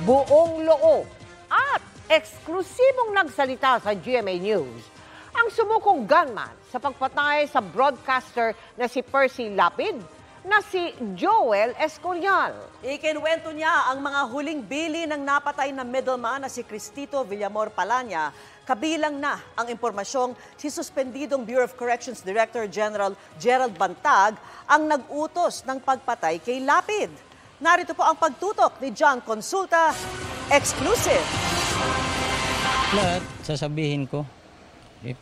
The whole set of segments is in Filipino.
buong loob at eksklusibong nagsalita sa GMA News ang sumukong gunman sa pagpatay sa broadcaster na si Percy Lapid na si Joel Escorial. Ikinwento niya ang mga huling bili ng napatay na middleman na si Cristito Villamor Palanya. Kabilang na ang impormasyong si suspendidong Bureau of Corrections Director General Gerald Bantag ang nag-utos ng pagpatay kay Lapid. Narito po ang pagtutok ni John Consulta, exclusive. Lahat sasabihin ko,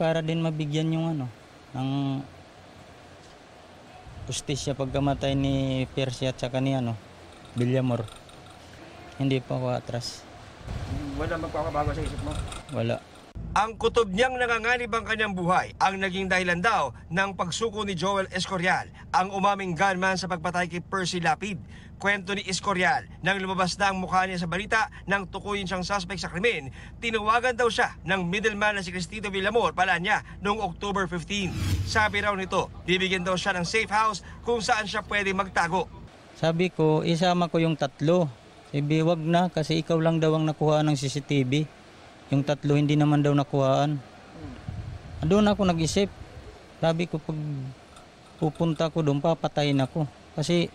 para din mabigyan yung ng justisya pagkamatay ni Percy at saka ni Villamor. Hindi pa ako atras. Wala magpakabago sa isip mo? Wala. Ang kutob niyang nanganganib ang kanyang buhay ang naging dahilan daw ng pagsuko ni Joel Escorial, ang umaming gunman sa pagpatay kay Percy Lapid. Kwento ni Escorial, nang lumabas na ang mukha niya sa balita nang tukuyin siyang suspect sa krimen, tinawagan daw siya ng middleman na si Cristito Villamor Palanya noong October 15. Sabi raw nito, bibigyan daw siya ng safe house kung saan siya pwede magtago. Sabi ko, isama ko yung tatlo. Sabi, wag na kasi ikaw lang daw ang nakuhaan ng CCTV. Yung tatlo hindi naman daw nakuhaan. Doon ako nag-isip. Sabi ko, pag pupunta ko doon, papatayin ako. Kasi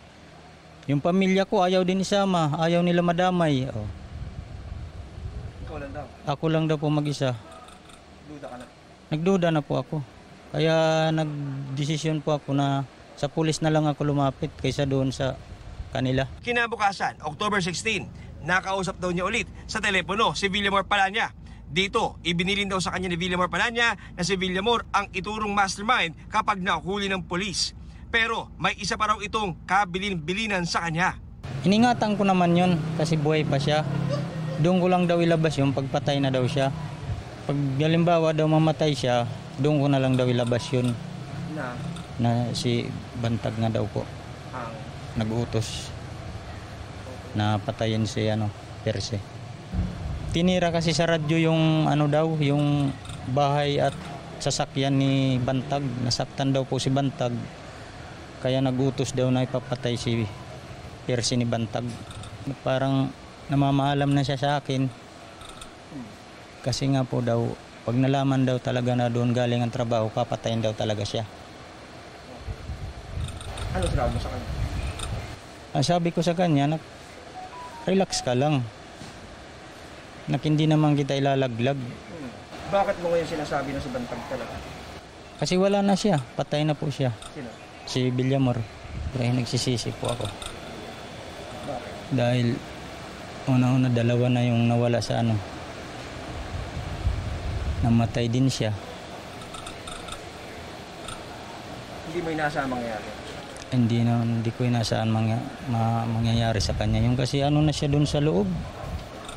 yung pamilya ko ayaw din isama, ayaw nila madamay. Oh. Ikaw lang daw? Ako lang daw po mag-isa. Duda ka na? Nagduda na po ako. Kaya nagdesisyon po ako na sa pulis na lang ako lumapit kaysa doon sa kanila. Kinabukasan, October 16, nakausap daw niya ulit sa telepono si Villamor Palanya. Dito, ibinilin daw sa kanya ni Villamor Palanya na si Villamor ang iturong mastermind kapag nahuli ng pulis. Pero may isa pa raw itong kabilin-bilinan sa kanya. Iningatan ko naman yun kasi buhay pa siya. Doon ko lang daw ilabas yung pagpatay na daw siya. Pag halimbawa daw mamatay siya, doon ko na lang daw ilabas yun. Na si Bantag nga daw po. Nag-utos na patayin si Percy. Tinira kasi sa radyo yung yung bahay at sasakyan ni Bantag. Nasaktan daw po si Bantag. Kaya nag-utos daw na ipapatay si Percy ni Bantag. Parang namamaalam na siya sa akin. Kasi nga po daw, pag nalaman daw talaga na doon galing ang trabaho, papatayin daw talaga siya. Ano sinabi mo sa kanya? Sabi ko sa kanya, relax ka lang. Hindi naman kita ilalaglag. Bakit mo ngayon sinasabi na si Bantag talaga? Kasi wala na siya, patay na po siya. Sino? Si Villamor. Kaya nagsisisi po ako. Dahil una-una dalawa na yung nawala sa namatay din siya. Hindi mo inaasahan mangyayari? Hindi ko inaasahan mangyayari sa kanya. Yung kasi na siya dun sa loob.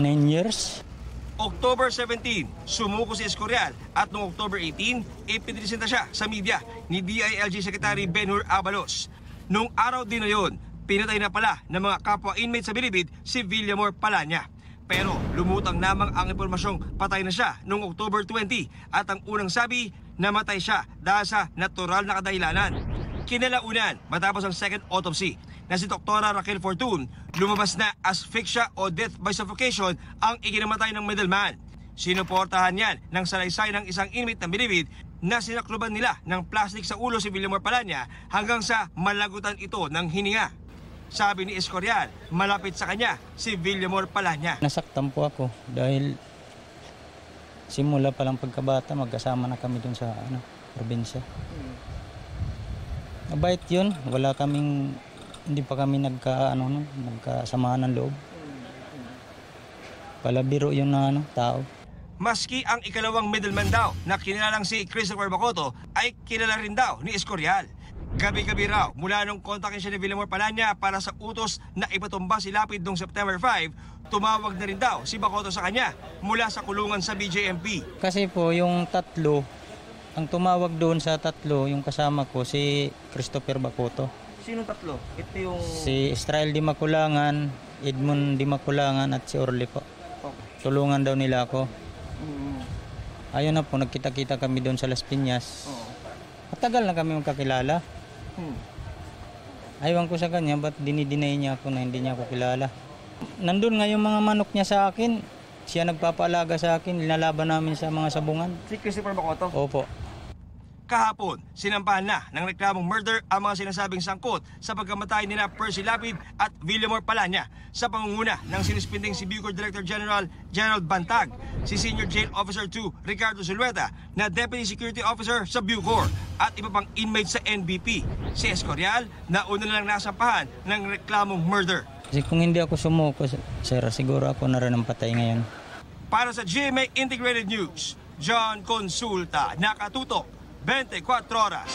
9 years. October 17, sumuko si Escorial at noong October 18, ipinresenta siya sa media ni DILG Secretary Benhur Abalos. Noong araw din na yun, pinatay na pala ng mga kapwa inmate sa Bilibid si Villamor Palanya. Pero lumutang namang ang impormasyong patay na siya noong October 20 at ang unang sabi, namatay siya dahil sa natural na kadahilanan. Kinalaunan, matapos ang second autopsy, na si Dr. Raquel Fortun, lumabas na asphyxia o death by suffocation ang ikinamatay ng middleman. Sinuportahan yan ng salaysay ng isang inmate ng Bilibid na sinakluban nila ng plastic sa ulo si Villamor Palanya hanggang sa malagutan ito ng hininga. Sabi ni Escorial, malapit sa kanya si Villamor Palanya. Nasaktan po ako dahil simula pa lang pagkabata magkasama na kami dun sa probinsya. Mabait yun, hindi pa kami nagkasamahan ng loob. Palabiro yun na tao. Maski ang ikalawang middleman daw na kinilalang si Christopher Bacoto ay kilala rin daw ni Escorial. Gabi-gabi raw mula nung kontakin siya ni Villamor Palanya para sa utos na ipatumba si Lapid noong September 5, tumawag na rin daw si Bacoto sa kanya mula sa kulungan sa BJMP. Kasi po yung tatlo, ang tumawag doon sa tatlo, yung kasama ko, si Christopher Bacoto. Sino tatlo? Ito yung... Si Israel Di Maculangan, Edmund Di Maculangan at si Orly po. Tulungan daw nila ako. Ayun na po, nagkita-kita kami doon sa Las Piñas. Matagal na kami magkakilala. Aywan ko sa kanya, ba't dinidinay niya ako na hindi niya ako kilala? Nandun nga yung mga manok niya sa akin. Siya nagpapaalaga sa akin, linalaban namin sa mga sabungan. Si Christopher Bacoto? Opo. Kahapon, sinampahan na ng reklamong murder ang mga sinasabing sangkot sa pagkamatay nila Percy Lapid at Villamor Palanya sa pangunguna ng sinuspinding si Bucor Director General Gerald Bantag, si Senior Jail Officer 2 Ricardo Zulueta na Deputy Security Officer sa Bucor at iba pang inmate sa NBP. Si Escorial na una lang nasampahan ng reklamong murder. Kasi kung hindi ako sumuko, sir, siguro ako na rin ang patay ngayon. Para sa GMA Integrated News, John Consulta, nakatutok 24 oras.